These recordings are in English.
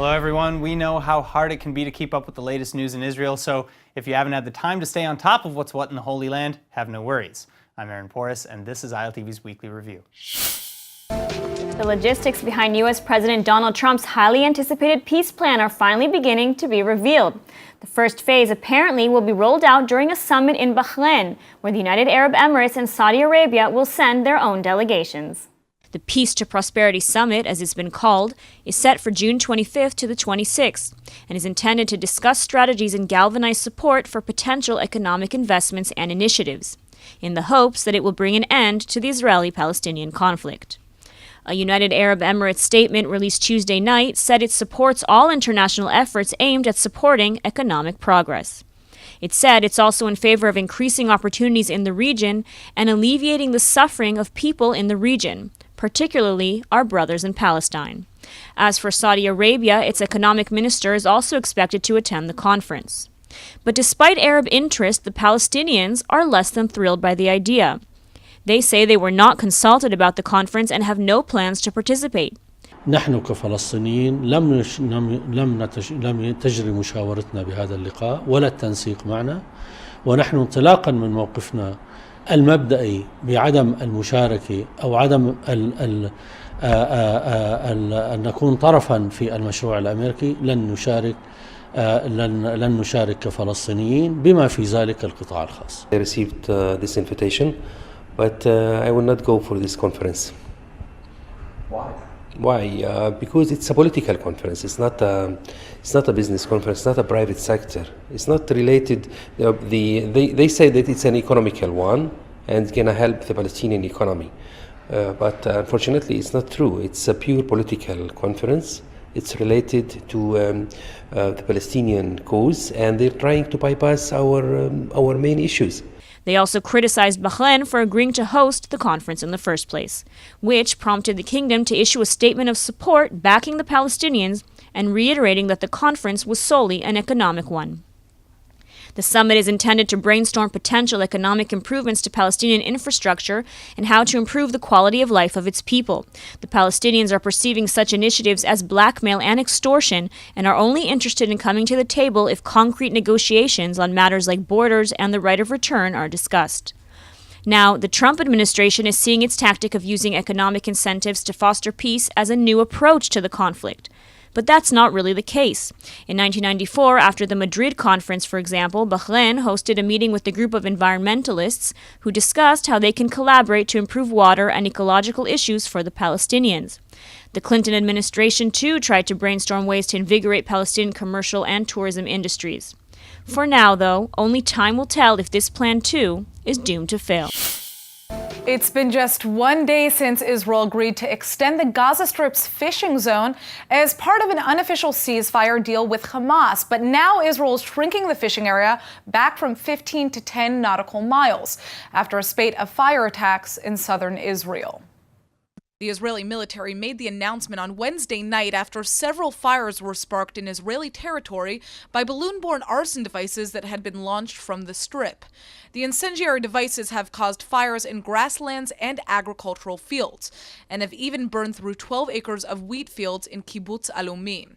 Hello everyone. We know how hard it can be to keep up with the latest news in Israel, so if you haven't had the time to stay on top of what's what in the Holy Land, have no worries. I'm Aaron Porras, and this is ILTV's Weekly Review. The logistics behind U.S. President Donald Trump's highly anticipated peace plan are finally beginning to be revealed. The first phase apparently will be rolled out during a summit in Bahrain, where the United Arab Emirates and Saudi Arabia will send their own delegations. The Peace to Prosperity Summit, as it's been called, is set for June 25th to the 26th and is intended to discuss strategies and galvanize support for potential economic investments and initiatives, in the hopes that it will bring an end to the Israeli-Palestinian conflict. A United Arab Emirates statement released Tuesday night said it supports all international efforts aimed at supporting economic progress. It said it's also in favor of increasing opportunities in the region and alleviating the suffering of people in the region, particularly our brothers in Palestine. As for Saudi Arabia, its economic minister is also expected to attend the conference. But despite Arab interest, the Palestinians are less than thrilled by the idea. They say they were not consulted about the conference and have no plans to participate. نحن كفلسطينيين لم تجري مشاورتنا بهذا اللقاء ولا التنسيق معنا، ونحن انطلاقا من موقفنا المبدئي بعدم المشاركة أو عدم أن نكون طرفا في المشروع الأمريكي لن نشارك كفلسطينيين بما في ذلك القطاع الخاص. I received this invitation, but I will not go for this conference. Why? Because it's a political conference. It's not a business conference. It's not a private sector. It's not related. They say that it's an economical one and it's going to help the Palestinian economy. But unfortunately, it's not true. It's a pure political conference. It's related to the Palestinian cause, and they're trying to bypass our main issues. They also criticized Bahrain for agreeing to host the conference in the first place, which prompted the kingdom to issue a statement of support backing the Palestinians and reiterating that the conference was solely an economic one. The summit is intended to brainstorm potential economic improvements to Palestinian infrastructure and how to improve the quality of life of its people. The Palestinians are perceiving such initiatives as blackmail and extortion and are only interested in coming to the table if concrete negotiations on matters like borders and the right of return are discussed. Now, the Trump administration is seeing its tactic of using economic incentives to foster peace as a new approach to the conflict. But that's not really the case. In 1994, after the Madrid conference, for example, Bahrain hosted a meeting with a group of environmentalists who discussed how they can collaborate to improve water and ecological issues for the Palestinians. The Clinton administration, too, tried to brainstorm ways to invigorate Palestinian commercial and tourism industries. For now, though, only time will tell if this plan, too, is doomed to fail. It's been just 1 day since Israel agreed to extend the Gaza Strip's fishing zone as part of an unofficial ceasefire deal with Hamas. But now Israel is shrinking the fishing area back from 15 to 10 nautical miles after a spate of fire attacks in southern Israel. The Israeli military made the announcement on Wednesday night after several fires were sparked in Israeli territory by balloon-borne arson devices that had been launched from the Strip. The incendiary devices have caused fires in grasslands and agricultural fields, and have even burned through 12 acres of wheat fields in Kibbutz Alumi.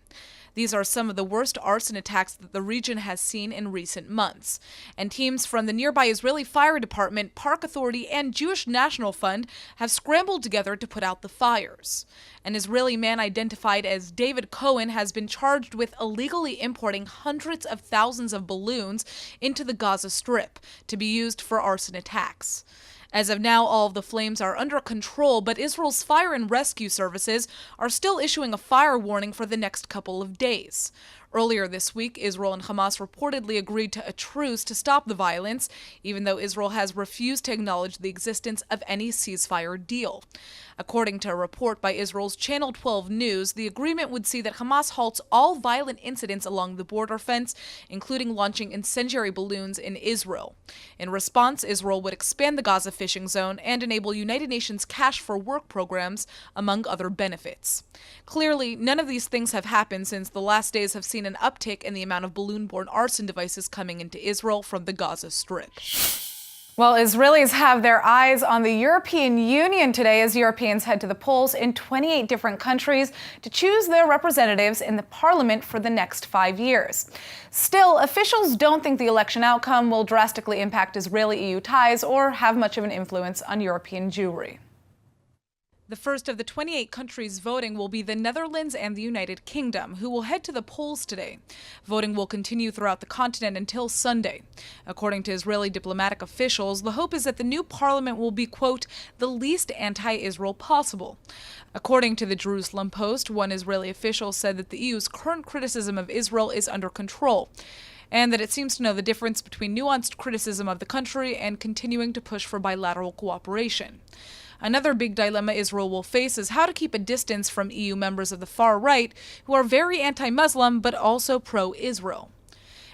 These are some of the worst arson attacks that the region has seen in recent months. And teams from the nearby Israeli Fire Department, Park Authority, and Jewish National Fund have scrambled together to put out the fires. An Israeli man identified as David Cohen has been charged with illegally importing hundreds of thousands of balloons into the Gaza Strip to be used for arson attacks. As of now, all of the flames are under control, but Israel's fire and rescue services are still issuing a fire warning for the next couple of days. Earlier this week, Israel and Hamas reportedly agreed to a truce to stop the violence, even though Israel has refused to acknowledge the existence of any ceasefire deal. According to a report by Israel's Channel 12 News, the agreement would see that Hamas halts all violent incidents along the border fence, including launching incendiary balloons in Israel. In response, Israel would expand the Gaza fishing zone and enable United Nations Cash for Work programs, among other benefits. Clearly, none of these things have happened since the last days have seen an uptick in the amount of balloon-borne arson devices coming into Israel from the Gaza Strip. Well, Israelis have their eyes on the European Union today as Europeans head to the polls in 28 different countries to choose their representatives in the parliament for the next 5 years. Still, officials don't think the election outcome will drastically impact Israeli-EU ties or have much of an influence on European Jewry. The first of the 28 countries voting will be the Netherlands and the United Kingdom, who will head to the polls today. Voting will continue throughout the continent until Sunday. According to Israeli diplomatic officials, the hope is that the new parliament will be, quote, the least anti-Israel possible. According to the Jerusalem Post, one Israeli official said that the EU's current criticism of Israel is under control, and that it seems to know the difference between nuanced criticism of the country and continuing to push for bilateral cooperation. Another big dilemma Israel will face is how to keep a distance from EU members of the far right, who are very anti-Muslim but also pro-Israel.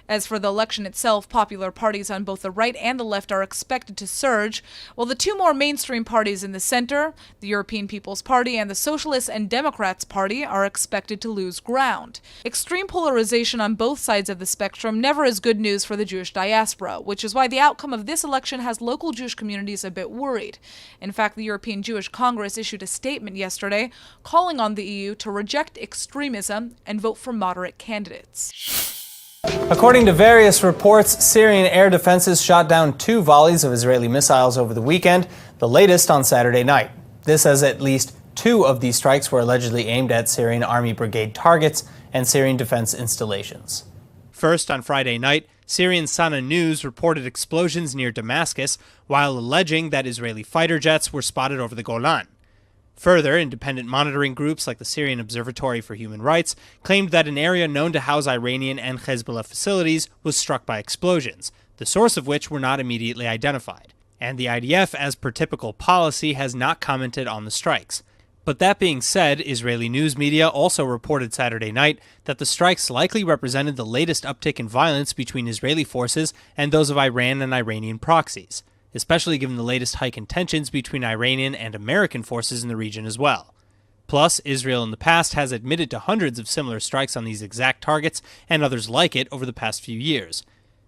As for the election itself, popular parties on both the right and the left are expected to surge, while the two more mainstream parties in the center, the European People's Party and the Socialists and Democrats Party, are expected to lose ground. Extreme polarization on both sides of the spectrum never is good news for the Jewish diaspora, which is why the outcome of this election has local Jewish communities a bit worried. In fact, the European Jewish Congress issued a statement yesterday calling on the EU to reject extremism and vote for moderate candidates. According to various reports, Syrian air defenses shot down 2 volleys of Israeli missiles over the weekend, the latest on Saturday night. This as at least 2 of these strikes were allegedly aimed at Syrian Army Brigade targets and Syrian defense installations. First, on Friday night, Syrian Sana News reported explosions near Damascus, while alleging that Israeli fighter jets were spotted over the Golan. Further, independent monitoring groups like the Syrian Observatory for Human Rights claimed that an area known to house Iranian and Hezbollah facilities was struck by explosions, the source of which were not immediately identified. And the IDF, as per typical policy, has not commented on the strikes. But that being said, Israeli news media also reported Saturday night that the strikes likely represented the latest uptick in violence between Israeli forces and those of Iran and Iranian proxies, especially given the latest hike in tensions between Iranian and American forces in the region as well. Plus, Israel in the past has admitted to hundreds of similar strikes on these exact targets and others like it over the past few years.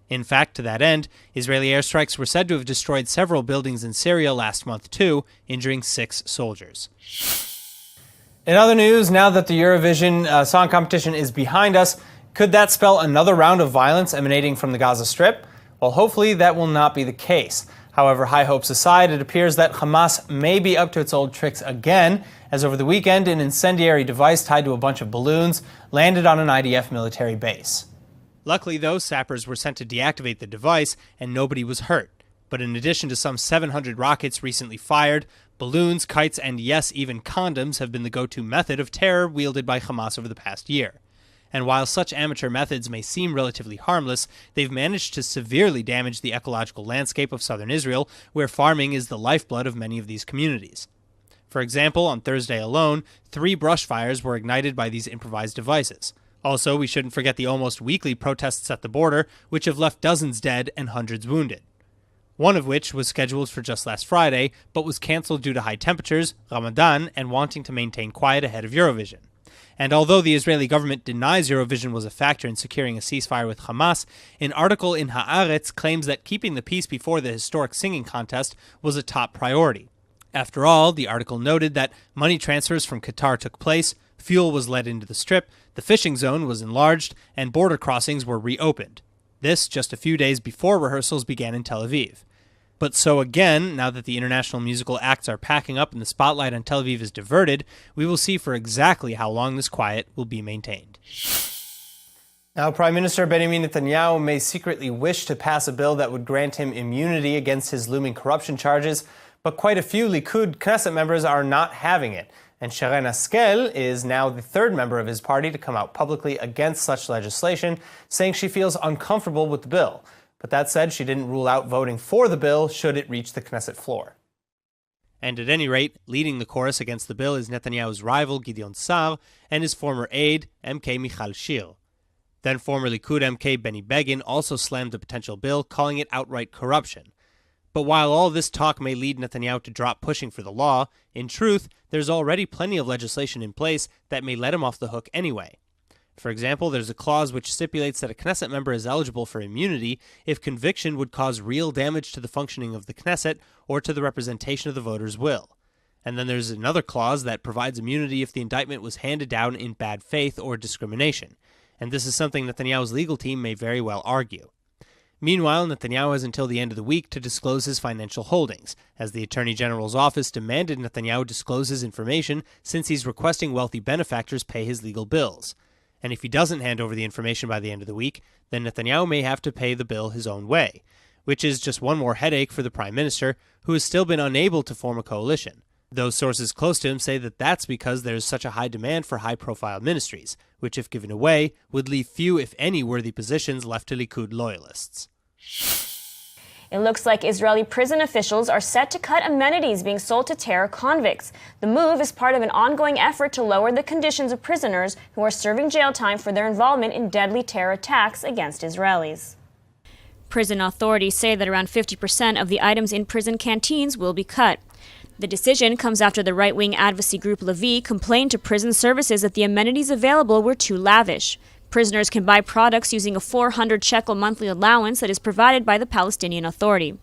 In fact, to that end, Israeli airstrikes were said to have destroyed several buildings in Syria last month too, injuring 6 soldiers. In other news, now that the Eurovision song competition is behind us, could that spell another round of violence emanating from the Gaza Strip? Well, hopefully that will not be the case. However, high hopes aside, it appears that Hamas may be up to its old tricks again, as over the weekend an incendiary device tied to a bunch of balloons landed on an IDF military base. Luckily, though, sappers were sent to deactivate the device and nobody was hurt. But in addition to some 700 rockets recently fired, balloons, kites, and yes, even condoms have been the go-to method of terror wielded by Hamas over the past year. And while such amateur methods may seem relatively harmless, they've managed to severely damage the ecological landscape of southern Israel, where farming is the lifeblood of many of these communities. For example, on Thursday alone, 3 brush fires were ignited by these improvised devices. Also, we shouldn't forget the almost weekly protests at the border, which have left dozens dead and hundreds wounded. One of which was scheduled for just last Friday, but was cancelled due to high temperatures, Ramadan, and wanting to maintain quiet ahead of Eurovision. And although the Israeli government denies Eurovision was a factor in securing a ceasefire with Hamas, an article in Haaretz claims that keeping the peace before the historic singing contest was a top priority. After all, the article noted that money transfers from Qatar took place, fuel was let into the Strip, the fishing zone was enlarged, and border crossings were reopened. This just a few days before rehearsals began in Tel Aviv. But so again, now that the international musical acts are packing up and the spotlight on Tel Aviv is diverted, we will see for exactly how long this quiet will be maintained. Now, Prime Minister Benjamin Netanyahu may secretly wish to pass a bill that would grant him immunity against his looming corruption charges, but quite a few Likud Knesset members are not having it. And Sharon Haskel is now the 3rd member of his party to come out publicly against such legislation, saying she feels uncomfortable with the bill. But that said, she didn't rule out voting for the bill should it reach the Knesset floor. And at any rate, leading the chorus against the bill is Netanyahu's rival Gideon Sa'ar and his former aide, MK Michal Shir. Then former Likud MK Benny Begin also slammed the potential bill, calling it outright corruption. But while all this talk may lead Netanyahu to drop pushing for the law, in truth, there's already plenty of legislation in place that may let him off the hook anyway. For example, there's a clause which stipulates that a Knesset member is eligible for immunity if conviction would cause real damage to the functioning of the Knesset or to the representation of the voter's will. And then there's another clause that provides immunity if the indictment was handed down in bad faith or discrimination. And this is something Netanyahu's legal team may very well argue. Meanwhile, Netanyahu has until the end of the week to disclose his financial holdings, as the Attorney General's office demanded Netanyahu disclose his information since he's requesting wealthy benefactors pay his legal bills. And if he doesn't hand over the information by the end of the week, then Netanyahu may have to pay the bill his own way, which is just one more headache for the Prime Minister, who has still been unable to form a coalition. Those sources close to him say that that's because there's such a high demand for high-profile ministries, which, if given away, would leave few, if any, worthy positions left to Likud loyalists. It looks like Israeli prison officials are set to cut amenities being sold to terror convicts. The move is part of an ongoing effort to lower the conditions of prisoners who are serving jail time for their involvement in deadly terror attacks against Israelis. Prison authorities say that around 50% of the items in prison canteens will be cut. The decision comes after the right-wing advocacy group Levi complained to prison services that the amenities available were too lavish. Prisoners can buy products using a 400 shekel monthly allowance that is provided by the Palestinian Authority.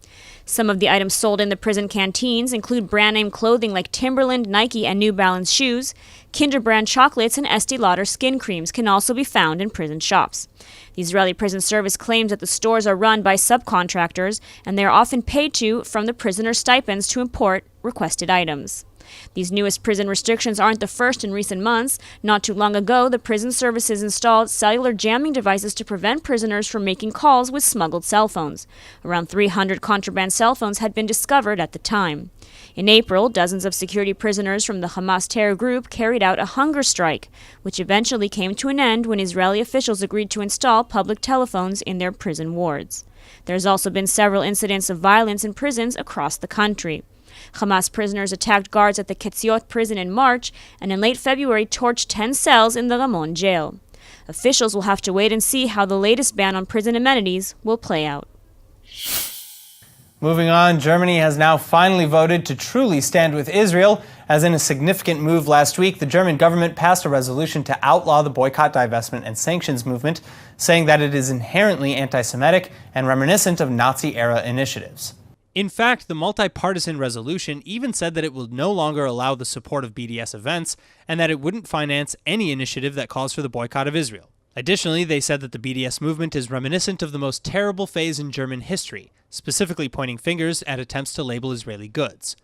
Some of the items sold in the prison canteens include brand-name clothing like Timberland, Nike, and New Balance shoes. Kinder Brand chocolates and Estee Lauder skin creams can also be found in prison shops. The Israeli Prison Service claims that the stores are run by subcontractors, and they are often paid from the prisoners' stipends to import requested items. These newest prison restrictions aren't the first in recent months. Not too long ago, the prison services installed cellular jamming devices to prevent prisoners from making calls with smuggled cell phones. Around 300 contraband cell phones had been discovered at the time. In April, dozens of security prisoners from the Hamas terror group carried out a hunger strike, which eventually came to an end when Israeli officials agreed to install public telephones in their prison wards. There's also been several incidents of violence in prisons across the country. Hamas prisoners attacked guards at the Ketziot prison in March and in late February torched 10 cells in the Ramon jail. Officials will have to wait and see how the latest ban on prison amenities will play out. Moving on, Germany has now finally voted to truly stand with Israel. As in a significant move last week, the German government passed a resolution to outlaw the boycott, divestment, and sanctions movement, saying that it is inherently anti-Semitic and reminiscent of Nazi-era initiatives. In fact, the multi-partisan resolution even said that it will no longer allow the support of BDS events and that it wouldn't finance any initiative that calls for the boycott of Israel. Additionally, they said that the BDS movement is reminiscent of the most terrible phase in German history, specifically pointing fingers at attempts to label Israeli goods.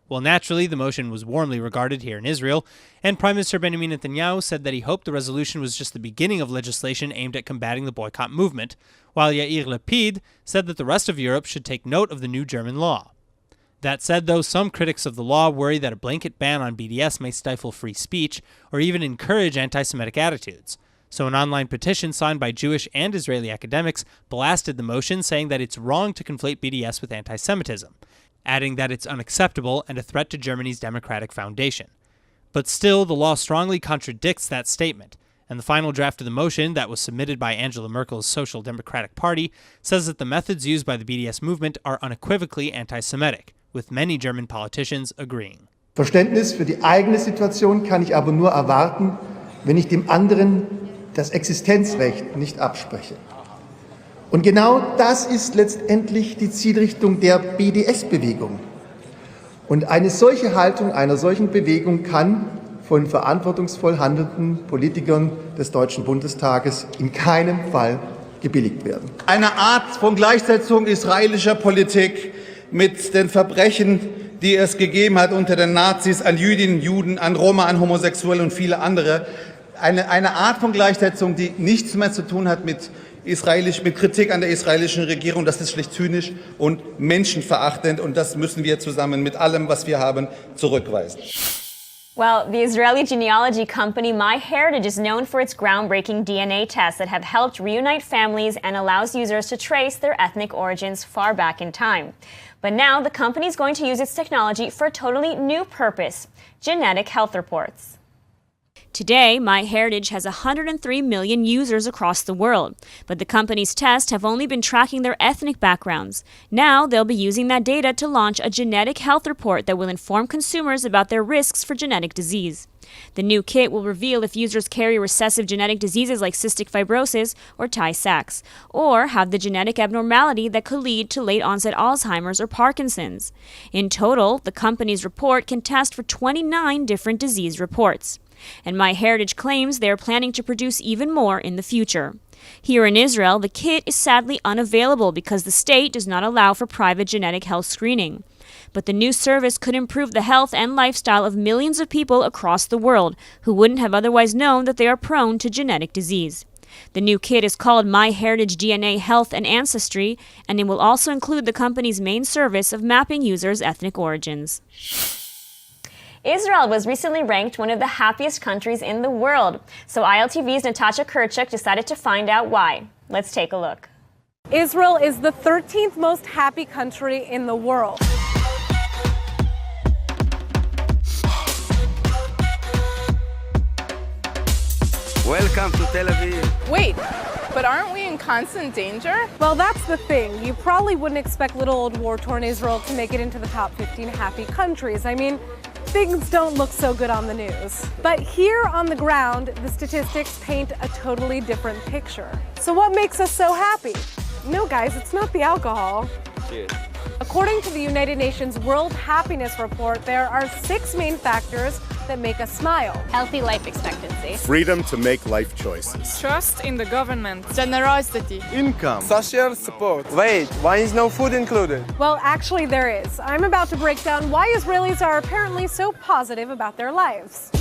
Well, naturally, the motion was warmly regarded here in Israel, and Prime Minister Benjamin Netanyahu said that he hoped the resolution was just the beginning of legislation aimed at combating the boycott movement, while Yair Lapid said that the rest of Europe should take note of the new German law. That said, though, some critics of the law worry that a blanket ban on BDS may stifle free speech or even encourage anti-Semitic attitudes. So an online petition signed by Jewish and Israeli academics blasted the motion, saying that it's wrong to conflate BDS with anti-Semitism, adding that it's unacceptable and a threat to Germany's democratic foundation. But still, the law strongly contradicts that statement, and the final draft of the motion that was submitted by Angela Merkel's Social Democratic Party says that the methods used by the BDS movement are unequivocally anti-Semitic, with many German politicians agreeing. Verständnis für die eigene Situation kann ich aber nur erwarten, wenn ich dem anderen das Existenzrecht nicht abspreche. Und genau das ist letztendlich die Zielrichtung der BDS-Bewegung. Und eine solche Haltung einer solchen Bewegung kann von verantwortungsvoll handelnden Politikern des Deutschen Bundestages in keinem Fall gebilligt werden. Eine Art von Gleichsetzung israelischer Politik mit den Verbrechen, die es gegeben hat unter den Nazis an Jüdinnen, Juden, an Roma, an Homosexuelle und viele andere. Eine Art von Gleichsetzung, die nichts mehr zu tun hat mit Kritik an der israelischen Regierung. Das ist schlicht zynisch und menschenverachtend, und das müssen wir zusammen mit allem, was wir haben, zurückweisen. Well, the Israeli genealogy company MyHeritage is known for its groundbreaking DNA tests that have helped reunite families and allows users to trace their ethnic origins far back in time. But now the company is going to use its technology for a totally new purpose: genetic health reports. Today, MyHeritage has 103 million users across the world, but the company's tests have only been tracking their ethnic backgrounds. Now, they'll be using that data to launch a genetic health report that will inform consumers about their risks for genetic disease. The new kit will reveal if users carry recessive genetic diseases like cystic fibrosis or Tay-Sachs, or have the genetic abnormality that could lead to late-onset Alzheimer's or Parkinson's. In total, the company's report can test for 29 different disease reports. And MyHeritage claims they are planning to produce even more in the future. Here in Israel, the kit is sadly unavailable because the state does not allow for private genetic health screening. But the new service could improve the health and lifestyle of millions of people across the world who wouldn't have otherwise known that they are prone to genetic disease. The new kit is called MyHeritage DNA Health and Ancestry, and it will also include the company's main service of mapping users' ethnic origins. Israel was recently ranked one of the happiest countries in the world, so ILTV's Natasha Kurchuk decided to find out why. Let's take a look. Israel is the 13th most happy country in the world. Welcome to Tel Aviv. Wait, but aren't we in constant danger? Well, that's the thing. You probably wouldn't expect little old war-torn Israel to make it into the top 15 happy countries. I mean, things don't look so good on the news. But here on the ground, the statistics paint a totally different picture. So what makes us so happy? No, guys, it's not the alcohol. Cheers. According to the United Nations World Happiness Report, there are 6 main factors that make us smile. Healthy life expectancy. Freedom to make life choices. Trust in the government. Generosity. Income. Social support. Wait, why is no food included? Well, actually there is. I'm about to break down why Israelis are apparently so positive about their lives.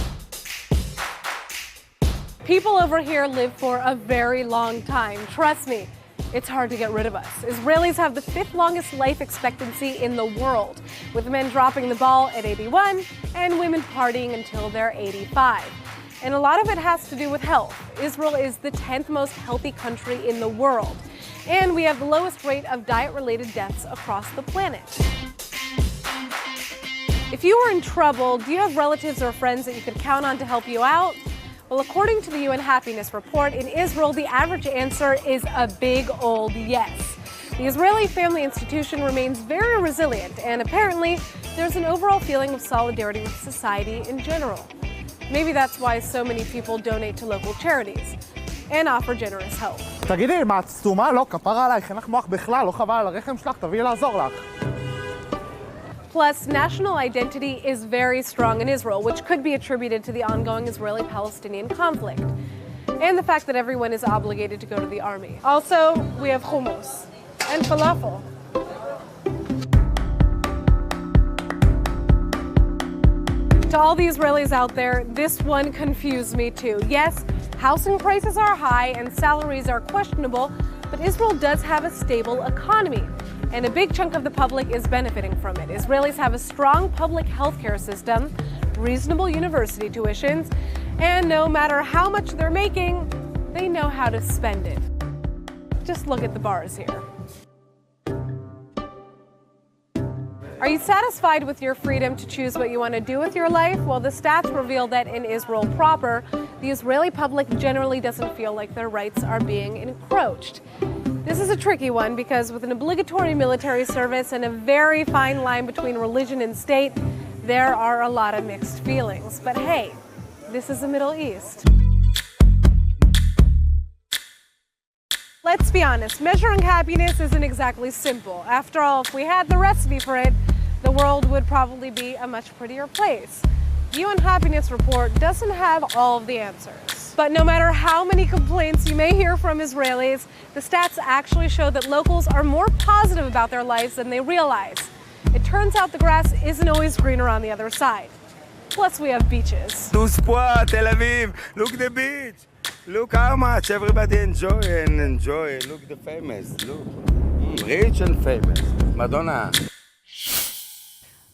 People over here live for a very long time. Trust me, it's hard to get rid of us. Israelis have the 5th longest life expectancy in the world, with men dropping the ball at 81 and women partying until they're 85. And a lot of it has to do with health. Israel is the 10th most healthy country in the world, and we have the lowest rate of diet-related deaths across the planet. If you were in trouble, do you have relatives or friends that you could count on to help you out? Well, according to the UN Happiness Report, in Israel, the average answer is a big old yes. The Israeli Family Institution remains very resilient, and apparently, there's an overall feeling of solidarity with society in general. Maybe that's why so many people donate to local charities and offer generous help. תגידי, מה, את סתומה? לא, כפרה עלייך, אין לך מוח בכלל, לא חבל על הרחם שלך, תביאי לעזור לך. Plus, national identity is very strong in Israel, which could be attributed to the ongoing Israeli-Palestinian conflict, and the fact that everyone is obligated to go to the army. Also, we have hummus and falafel. To all the Israelis out there, this one confused me too. Yes, housing prices are high and salaries are questionable, but Israel does have a stable economy, and a big chunk of the public is benefiting from it. Israelis have a strong public healthcare system, reasonable university tuitions, and no matter how much they're making, they know how to spend it. Just look at the bars here. Are you satisfied with your freedom to choose what you want to do with your life? Well, the stats reveal that in Israel proper, the Israeli public generally doesn't feel like their rights are being encroached. This is a tricky one because with an obligatory military service and a very fine line between religion and state, there are a lot of mixed feelings. But hey, this is the Middle East. Let's be honest, measuring happiness isn't exactly simple. After all, if we had the recipe for it, the world would probably be a much prettier place. The UN Happiness Report doesn't have all of the answers. But no matter how many complaints you may hear from Israelis, the stats actually show that locals are more positive about their lives than they realize. It turns out the grass isn't always greener on the other side. Plus, we have beaches. Tous pois, Tel Aviv. Look the beach. Look how much everybody enjoy. Look the famous. Look, rich and famous. Madonna.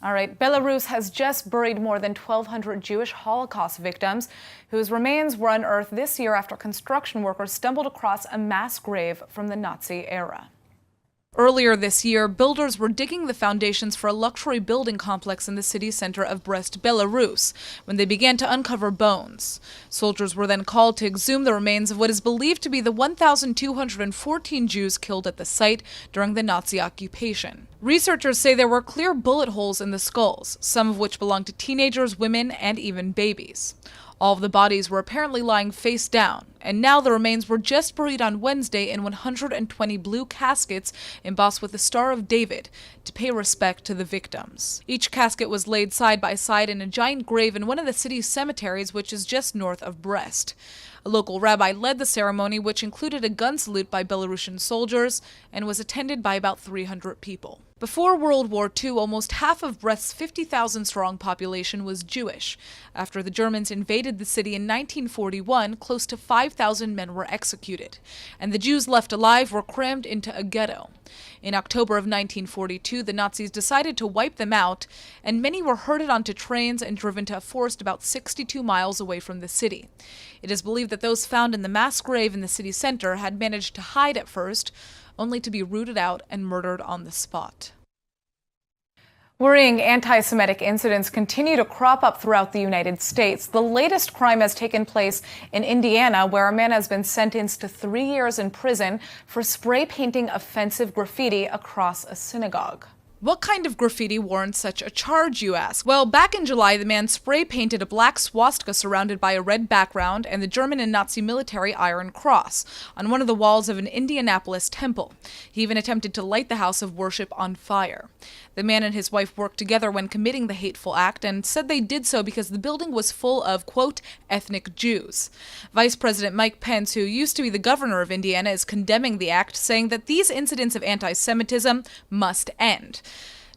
All right, Belarus has just buried more than 1,200 Jewish Holocaust victims whose remains were unearthed this year after construction workers stumbled across a mass grave from the Nazi era. Earlier this year, builders were digging the foundations for a luxury building complex in the city center of Brest, Belarus, when they began to uncover bones. Soldiers were then called to exhume the remains of what is believed to be the 1,214 Jews killed at the site during the Nazi occupation. Researchers say there were clear bullet holes in the skulls, some of which belonged to teenagers, women, and even babies. All of the bodies were apparently lying face down, and now the remains were just buried on Wednesday in 120 blue caskets embossed with the Star of David to pay respect to the victims. Each casket was laid side by side in a giant grave in one of the city's cemeteries, which is just north of Brest. A local rabbi led the ceremony, which included a gun salute by Belarusian soldiers and was attended by about 300 people. Before World War II, almost half of Brest's 50,000-strong population was Jewish. After the Germans invaded the city in 1941, close to 5,000 men were executed, and the Jews left alive were crammed into a ghetto. In October of 1942, the Nazis decided to wipe them out, and many were herded onto trains and driven to a forest about 62 miles away from the city. It is believed that those found in the mass grave in the city center had managed to hide at first, only to be rooted out and murdered on the spot. Worrying anti-Semitic incidents continue to crop up throughout the United States. The latest crime has taken place in Indiana, where a man has been sentenced to 3 years in prison for spray painting offensive graffiti across a synagogue. What kind of graffiti warrants such a charge, you ask? Well, back in July, the man spray painted a black swastika surrounded by a red background and the German and Nazi military Iron Cross on one of the walls of an Indianapolis temple. He even attempted to light the house of worship on fire. The man and his wife worked together when committing the hateful act and said they did so because the building was full of, quote, ethnic Jews. Vice President Mike Pence, who used to be the governor of Indiana, is condemning the act, saying that these incidents of anti-Semitism must end.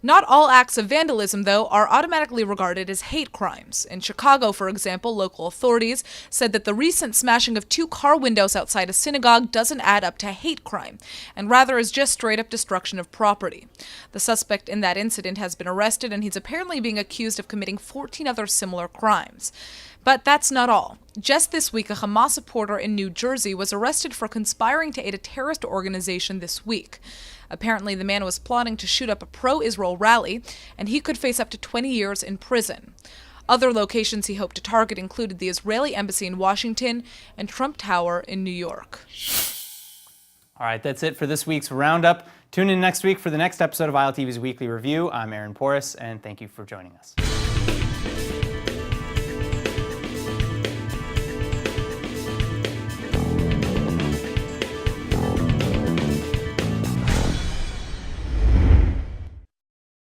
Not all acts of vandalism, though, are automatically regarded as hate crimes. In Chicago, for example, local authorities said that the recent smashing of 2 car windows outside a synagogue doesn't add up to hate crime, and rather is just straight-up destruction of property. The suspect in that incident has been arrested, and he's apparently being accused of committing 14 other similar crimes. But that's not all. Just this week, a Hamas supporter in New Jersey was arrested for conspiring to aid a terrorist organization this week. Apparently, the man was plotting to shoot up a pro-Israel rally, and he could face up to 20 years in prison. Other locations he hoped to target included the Israeli embassy in Washington and Trump Tower in New York. All right, that's it for this week's Roundup. Tune in next week for the next episode of ILTV's Weekly Review. I'm Aaron Porras, and thank you for joining us.